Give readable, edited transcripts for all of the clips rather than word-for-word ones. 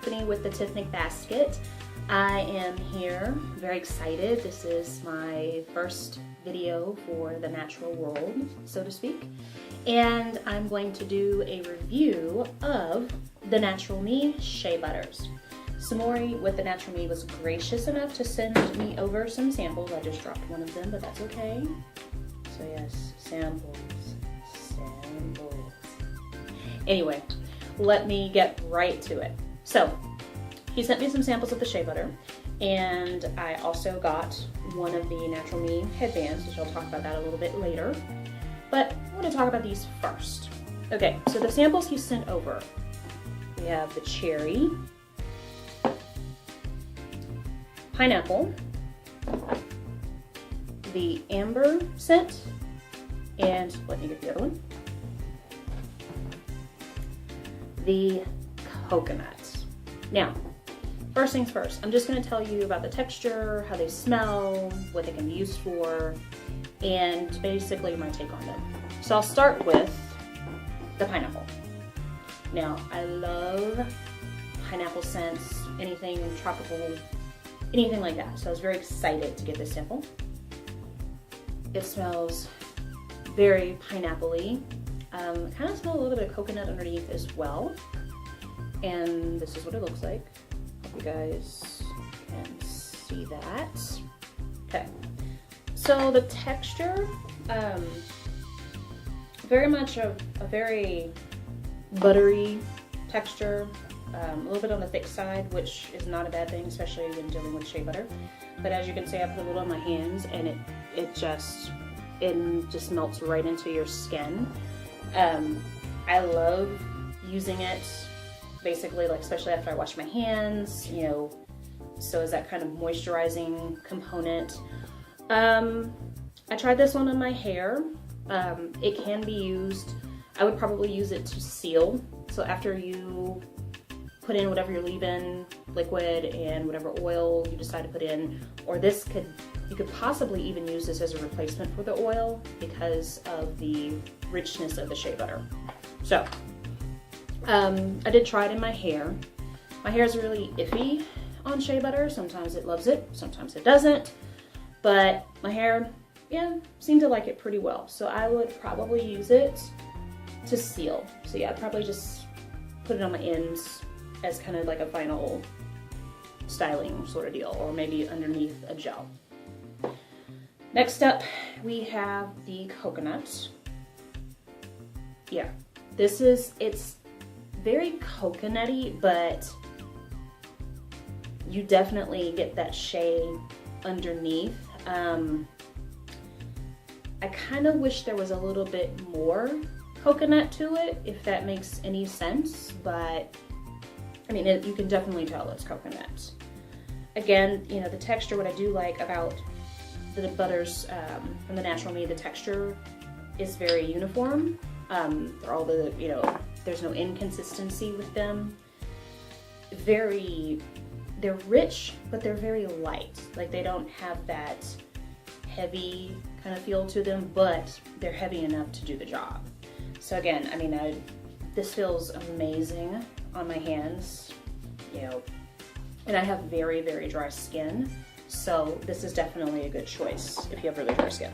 Tiffany with the TiffNicBasket. I am here, very excited. This is my first video for the natural world, so to speak. And I'm going to do a review of the Natural Me Shea Butters. Samori with the Natural Me was gracious enough to send me over some samples. I just dropped one of them, but that's okay. So yes, samples. Anyway, let me get right to it. So, he sent me some samples of the shea butter, and I also got one of the Natural Me headbands, which I'll talk about that a little bit later. But I want to talk about these first. Okay, so the samples he sent over, we have the cherry, pineapple, the amber scent, and let me get the other one, the coconut. Now, first things first, I'm just going to tell you about the texture, how they smell, what they can be used for, and basically my take on them. So I'll start with the pineapple. Now, I love pineapple scents, anything tropical, anything like that. So I was very excited to get this sample. It smells very pineapple-y. Kind of smell a little bit of coconut underneath as well. And this is what it looks like. Hope you guys can see that. Okay. So the texture, very much a very buttery texture, a little bit on the thick side, which is not a bad thing, especially when dealing with shea butter. But as you can see, I put a little on my hands, and it just melts right into your skin. I love using it basically, like, especially after I wash my hands, you know, so is that kind of moisturizing component. I tried this one on my hair. It can be used, I would probably use it to seal. So after you put in whatever you're leaving, liquid and whatever oil you decide to put in, or you could possibly even use this as a replacement for the oil because of the richness of the shea butter. So, I did try it in my hair. My hair is really iffy on shea butter. Sometimes it loves it, sometimes it doesn't. But my hair, yeah, seemed to like it pretty well. So I would probably use it to seal. So yeah, I'd probably just put it on my ends as kind of like a final styling sort of deal, or maybe underneath a gel. Next up, we have the coconut. Yeah, it's very coconutty, but you definitely get that shea underneath. I kind of wish there was a little bit more coconut to it, if that makes any sense, but I mean, you can definitely tell it's coconut. Again, you know, the texture, what I do like about the butters from the Natural Me, the texture is very uniform. They're all you know, there's no inconsistency with them. They're rich, but they're very light. Like, they don't have that heavy kind of feel to them, but they're heavy enough to do the job. So again, I mean, this feels amazing on my hands, you know, and I have very, very dry skin. So this is definitely a good choice if you have really dry skin.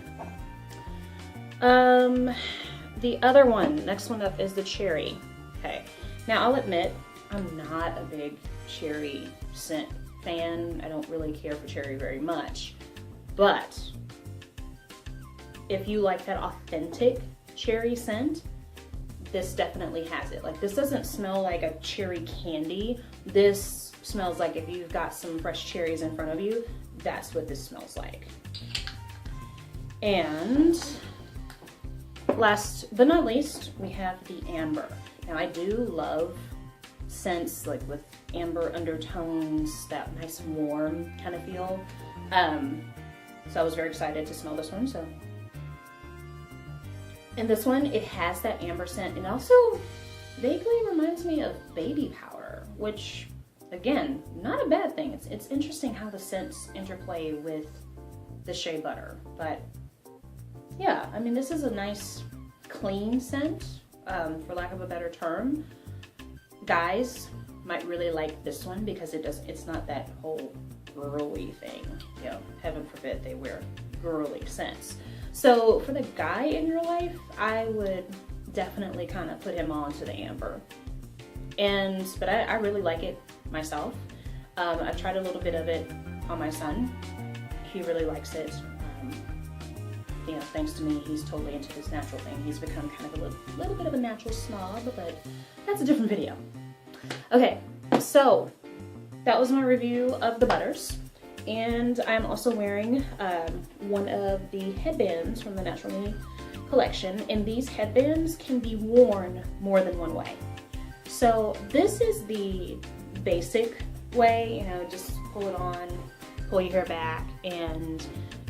The other one, next one up is the cherry. Okay, now I'll admit, I'm not a big cherry scent fan. I don't really care for cherry very much, but if you like that authentic cherry scent, this definitely has it. Like, this doesn't smell like a cherry candy. This smells like if you've got some fresh cherries in front of you, that's what this smells like. And last but not least, we have the amber. Now, I do love scents like with amber undertones, that nice warm kind of feel. So I was very excited to smell this one. And this one, it has that amber scent, and also vaguely reminds me of baby powder, which, again, not a bad thing. It's interesting how the scents interplay with the shea butter. But yeah, I mean, this is a nice clean scent, for lack of a better term. Guys, might really like this one because it's not that whole girly thing. You know, heaven forbid they wear girly scents. So for the guy in your life, I would definitely kind of put him on to the amber. But I really like it myself. I've tried a little bit of it on my son. He really likes it. You know, thanks to me, he's totally into this natural thing. He's become kind of a little bit of a natural snob, but that's a different video. Okay, so that was my review of the butters. And I'm also wearing one of the headbands from the Natural Me collection. And these headbands can be worn more than one way. So this is the basic way, you know, just pull it on, pull your hair back, and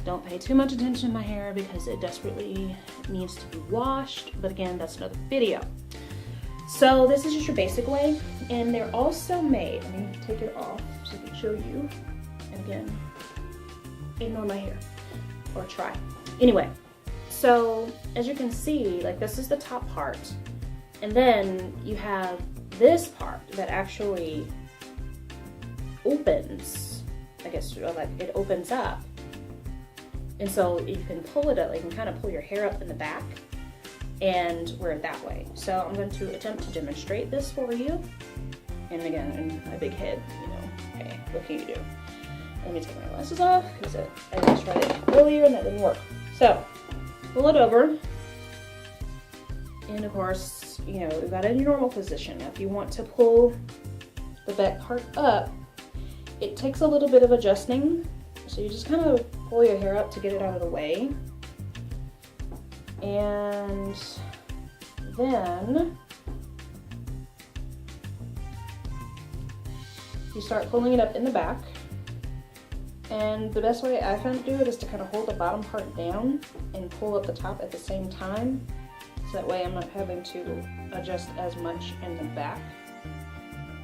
don't pay too much attention to my hair because it desperately needs to be washed. But again, that's another video. So this is just your basic way. And they're also made, let me take it off so I can show you. And again, ignore my hair, or try. Anyway, so as you can see, like this is the top part. And then you have this part that actually opens, I guess, like it opens up. And so you can pull it up, you can kind of pull your hair up in the back and wear it that way. So I'm going to attempt to demonstrate this for you. And again, in my big head, you know, hey, what can you do? Let me take my glasses off because I just tried it earlier and that didn't work. So pull it over. And of course, you know, we've got it in your normal position. Now, if you want to pull the back part up, it takes a little bit of adjusting. So you just kind of pull your hair up to get it out of the way. And then you start pulling it up in the back. And the best way I found to do it is to kind of hold the bottom part down and pull up the top at the same time. So that way I'm not having to adjust as much in the back.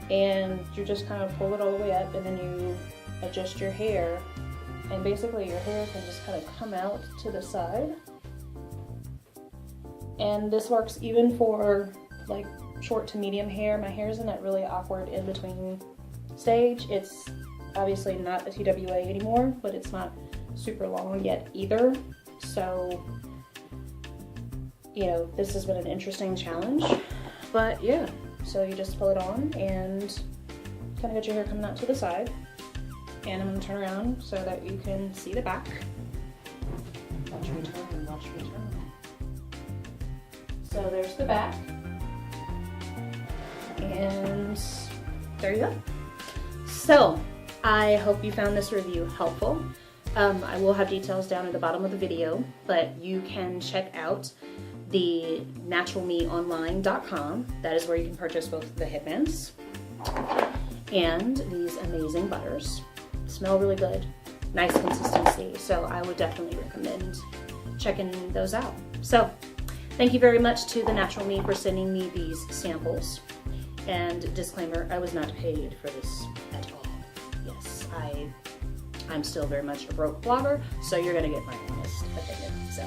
And you just kind of pull it all the way up and then you adjust your hair. And basically your hair can just kind of come out to the side. And this works even for like short to medium hair. My hair is in that really awkward in between stage. It's obviously not a TWA anymore, but it's not super long yet either. So, you know, this has been an interesting challenge. But yeah, so you just pull it on and kind of get your hair coming out to the side. And I'm going to turn around so that you can see the back. Watch me turn, watch me turn. So there's the back. And there you go. So I hope you found this review helpful. I will have details down at the bottom of the video, but you can check out the naturalmeonline.com. That is where you can purchase both the headbands and these amazing butters. Smell really good, nice consistency, so I would definitely recommend checking those out. So thank you very much to the Natural Me for sending me these samples. And disclaimer, I was not paid for this at all. Yes, I'm still very much a broke blogger, so you're gonna get my honest opinion. So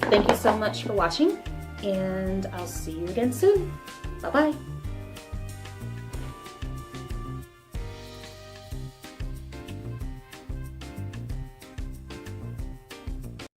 thank you so much for watching, and I'll see you again soon. Bye-bye.